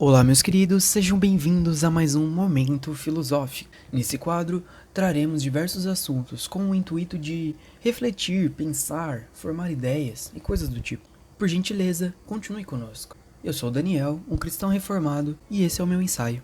Olá, meus queridos, sejam bem-vindos a mais um Momento Filosófico. Nesse quadro, traremos diversos assuntos com o intuito de refletir, pensar, formar ideias e coisas do tipo. Por gentileza, continue conosco. Eu sou Daniel, um cristão reformado, e esse é o meu ensaio.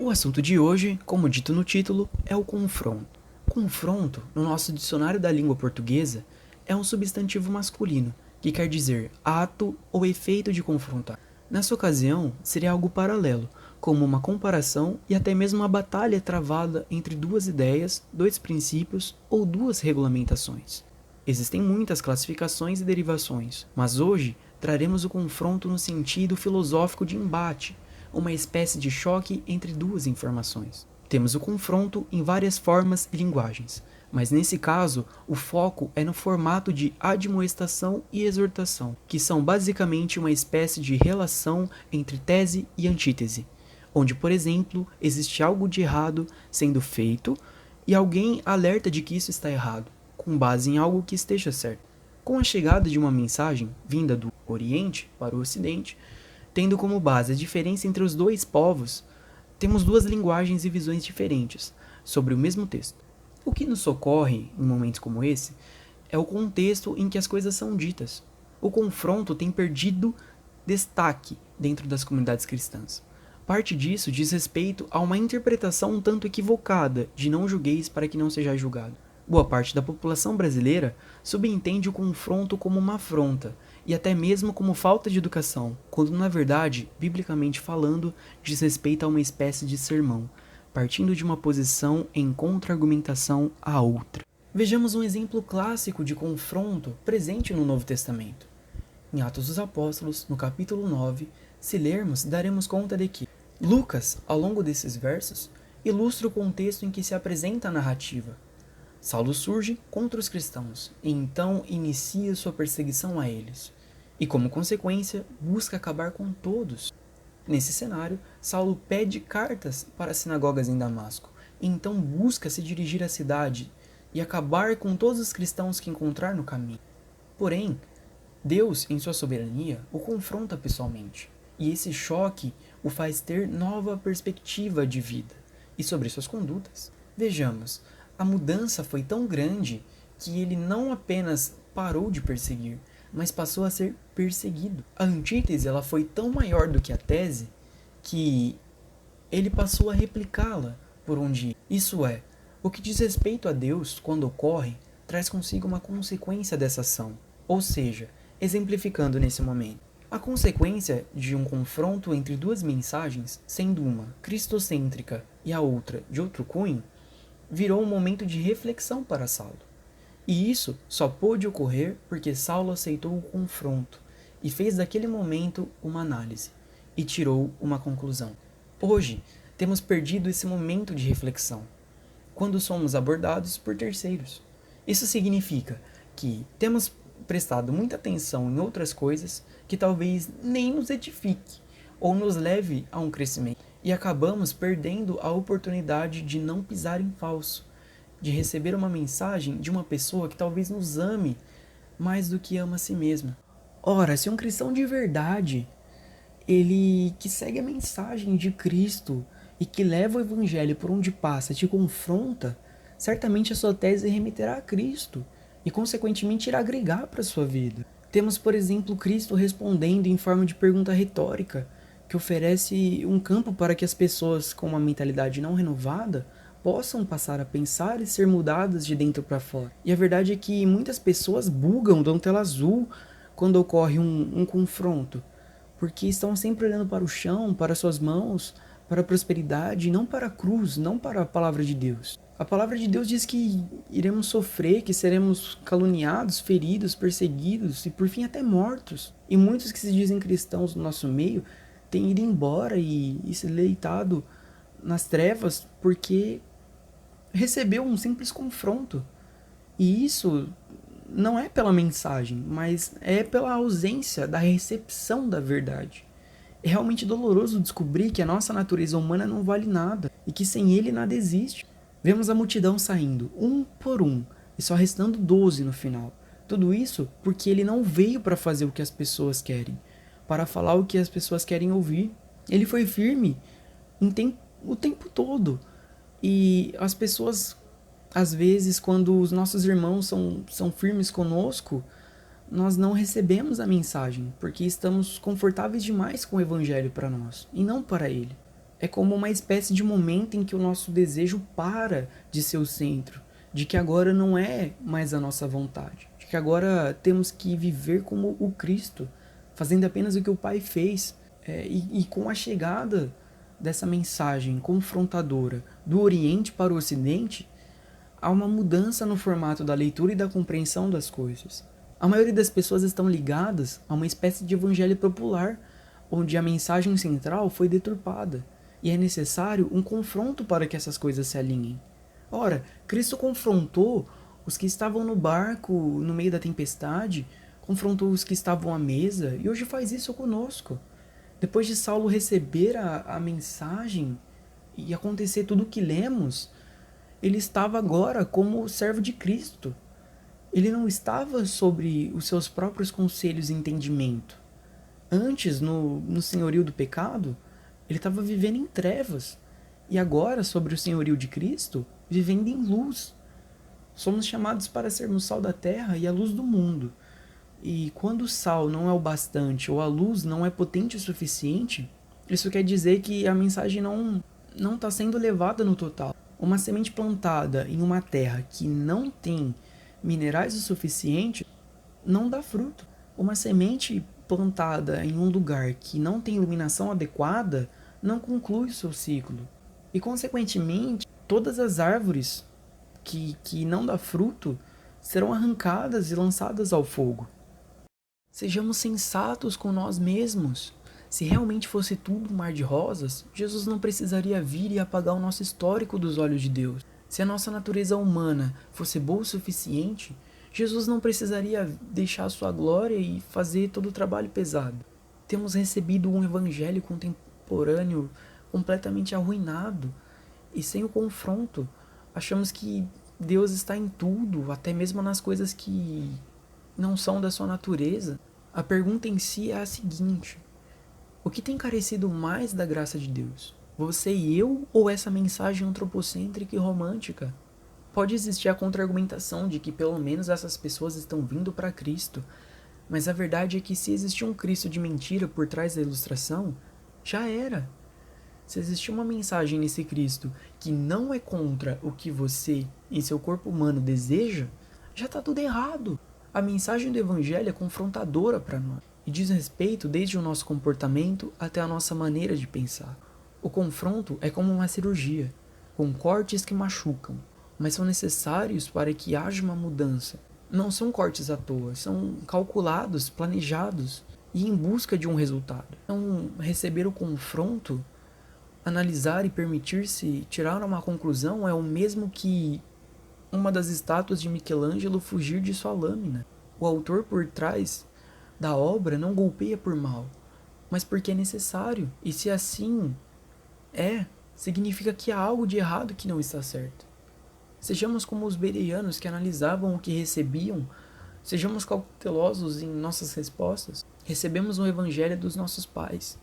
O assunto de hoje, como dito no título, é o confronto. Confronto, no nosso dicionário da língua portuguesa, é um substantivo masculino, que quer dizer ato ou efeito de confrontar. Nessa ocasião, seria algo paralelo, como uma comparação e até mesmo uma batalha travada entre duas ideias, dois princípios ou duas regulamentações. Existem muitas classificações e derivações, mas hoje traremos o confronto no sentido filosófico de embate, uma espécie de choque entre duas informações. Temos o confronto em várias formas e linguagens, mas nesse caso o foco é no formato de admoestação e exortação, que são basicamente uma espécie de relação entre tese e antítese, onde, por exemplo, existe algo de errado sendo feito e alguém alerta de que isso está errado, com base em algo que esteja certo. Com a chegada de uma mensagem vinda do Oriente para o Ocidente, tendo como base a diferença entre os dois povos, temos duas linguagens e visões diferentes sobre o mesmo texto. O que nos socorre em momentos como esse é o contexto em que as coisas são ditas. O confronto tem perdido destaque dentro das comunidades cristãs. Parte disso diz respeito a uma interpretação um tanto equivocada de não julgueis para que não sejais julgado. Boa parte da população brasileira subentende o confronto como uma afronta, e até mesmo como falta de educação, quando na verdade, biblicamente falando, diz respeito a uma espécie de sermão, partindo de uma posição em contra-argumentação à outra. Vejamos um exemplo clássico de confronto presente no Novo Testamento. Em Atos dos Apóstolos, no capítulo 9, se lermos, daremos conta de que Lucas, ao longo desses versos, ilustra o contexto em que se apresenta a narrativa. Saulo surge contra os cristãos e então inicia sua perseguição a eles. E como consequência, busca acabar com todos. Nesse cenário, Saulo pede cartas para as sinagogas em Damasco e então busca se dirigir à cidade e acabar com todos os cristãos que encontrar no caminho. Porém, Deus, em sua soberania, o confronta pessoalmente. E esse choque o faz ter nova perspectiva de vida e sobre suas condutas. Vejamos, a mudança foi tão grande que ele não apenas parou de perseguir, mas passou a ser perseguido. A antítese ela foi tão maior do que a tese que ele passou a replicá-la por onde ir. Isso é, o que diz respeito a Deus, quando ocorre, traz consigo uma consequência dessa ação. Ou seja, exemplificando nesse momento, a consequência de um confronto entre duas mensagens, sendo uma cristocêntrica e a outra de outro cunho, virou um momento de reflexão para Saulo. E isso só pôde ocorrer porque Saulo aceitou o confronto e fez daquele momento uma análise e tirou uma conclusão. Hoje, temos perdido esse momento de reflexão quando somos abordados por terceiros. Isso significa que temos prestado muita atenção em outras coisas que talvez nem nos edifique ou nos leve a um crescimento. E acabamos perdendo a oportunidade de não pisar em falso, de receber uma mensagem de uma pessoa que talvez nos ame mais do que ama a si mesma. Ora, se um cristão de verdade, ele que segue a mensagem de Cristo e que leva o evangelho por onde passa, te confronta, certamente a sua tese remeterá a Cristo e consequentemente irá agregar para a sua vida. Temos, por exemplo, Cristo respondendo em forma de pergunta retórica, que oferece um campo para que as pessoas com uma mentalidade não renovada possam passar a pensar e ser mudadas de dentro para fora. E a verdade é que muitas pessoas bugam, dão tela azul quando ocorre um confronto, porque estão sempre olhando para o chão, para suas mãos, para a prosperidade, não para a cruz, não para a palavra de Deus. A palavra de Deus diz que iremos sofrer, que seremos caluniados, feridos, perseguidos e por fim até mortos. E muitos que se dizem cristãos no nosso meio têm ido embora e se deitado nas trevas porque recebeu um simples confronto. E isso não é pela mensagem, mas é pela ausência da recepção da verdade. É realmente doloroso descobrir que a nossa natureza humana não vale nada e que sem ele nada existe. Vemos a multidão saindo, um por um, e só restando 12 no final. Tudo isso porque ele não veio para fazer o que as pessoas querem, para falar o que as pessoas querem ouvir. Ele foi firme o tempo todo. E as pessoas, às vezes, quando os nossos irmãos são firmes conosco, nós não recebemos a mensagem, porque estamos confortáveis demais com o evangelho para nós, e não para ele. É como uma espécie de momento em que o nosso desejo para de ser o centro, de que agora não é mais a nossa vontade, de que agora temos que viver como o Cristo, fazendo apenas o que o Pai fez. E com a chegada dessa mensagem confrontadora do Oriente para o Ocidente, há uma mudança no formato da leitura e da compreensão das coisas. A maioria das pessoas estão ligadas a uma espécie de evangelho popular, onde a mensagem central foi deturpada, e é necessário um confronto para que essas coisas se alinhem. Ora, Cristo confrontou os que estavam no barco no meio da tempestade, confrontou os que estavam à mesa, e hoje faz isso conosco. Depois de Saulo receber a mensagem e acontecer tudo o que lemos, ele estava agora como servo de Cristo. Ele não estava sobre os seus próprios conselhos e entendimento. Antes, no senhorio do pecado, ele estava vivendo em trevas. E agora, sobre o senhorio de Cristo, vivendo em luz. Somos chamados para sermos sal da terra e a luz do mundo. E quando o sal não é o bastante ou a luz não é potente o suficiente, isso quer dizer que a mensagem não está sendo levada no total. Uma semente plantada em uma terra que não tem minerais o suficiente não dá fruto. Uma semente plantada em um lugar que não tem iluminação adequada não conclui o seu ciclo. E, consequentemente, todas as árvores que não dão fruto serão arrancadas e lançadas ao fogo. Sejamos sensatos com nós mesmos. Se realmente fosse tudo um mar de rosas, Jesus não precisaria vir e apagar o nosso histórico dos olhos de Deus. Se a nossa natureza humana fosse boa o suficiente, Jesus não precisaria deixar a sua glória e fazer todo o trabalho pesado. Temos recebido um evangelho contemporâneo completamente arruinado, e sem o confronto, achamos que Deus está em tudo, até mesmo nas coisas que não são da sua natureza. A pergunta em si é a seguinte: o que tem carecido mais da graça de Deus? Você e eu, ou essa mensagem antropocêntrica e romântica? Pode existir a contra-argumentação de que pelo menos essas pessoas estão vindo para Cristo, mas a verdade é que se existia um Cristo de mentira por trás da ilustração, já era. Se existir uma mensagem nesse Cristo que não é contra o que você, em seu corpo humano, deseja, já está tudo errado. A mensagem do Evangelho é confrontadora para nós e diz respeito desde o nosso comportamento até a nossa maneira de pensar. O confronto é como uma cirurgia, com cortes que machucam, mas são necessários para que haja uma mudança. Não são cortes à toa, são calculados, planejados e em busca de um resultado. Então, receber o confronto, analisar e permitir-se tirar uma conclusão é o mesmo que uma das estátuas de Michelangelo fugir de sua lâmina. O autor por trás da obra não golpeia por mal, mas porque é necessário, e se assim significa que há algo de errado que não está certo. Sejamos como os bereanos que analisavam o que recebiam, sejamos cautelosos em nossas respostas. Recebemos o evangelho dos nossos pais,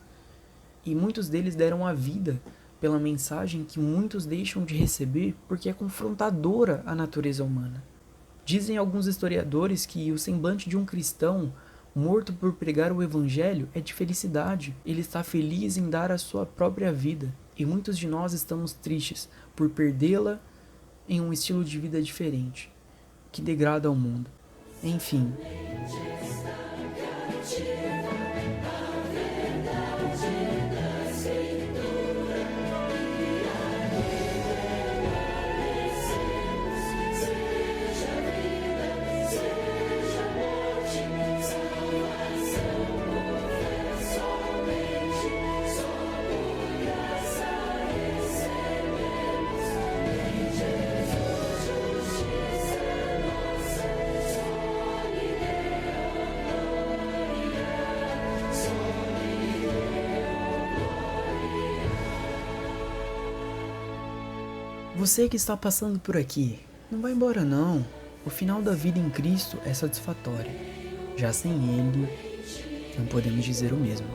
e muitos deles deram a vida pela mensagem que muitos deixam de receber porque é confrontadora à natureza humana. Dizem alguns historiadores que o semblante de um cristão morto por pregar o evangelho é de felicidade. Ele está feliz em dar a sua própria vida, e muitos de nós estamos tristes por perdê-la em um estilo de vida diferente, que degrada o mundo. Enfim. Você que está passando por aqui, não vai embora não. O final da vida em Cristo é satisfatório. Já sem Ele, não podemos dizer o mesmo.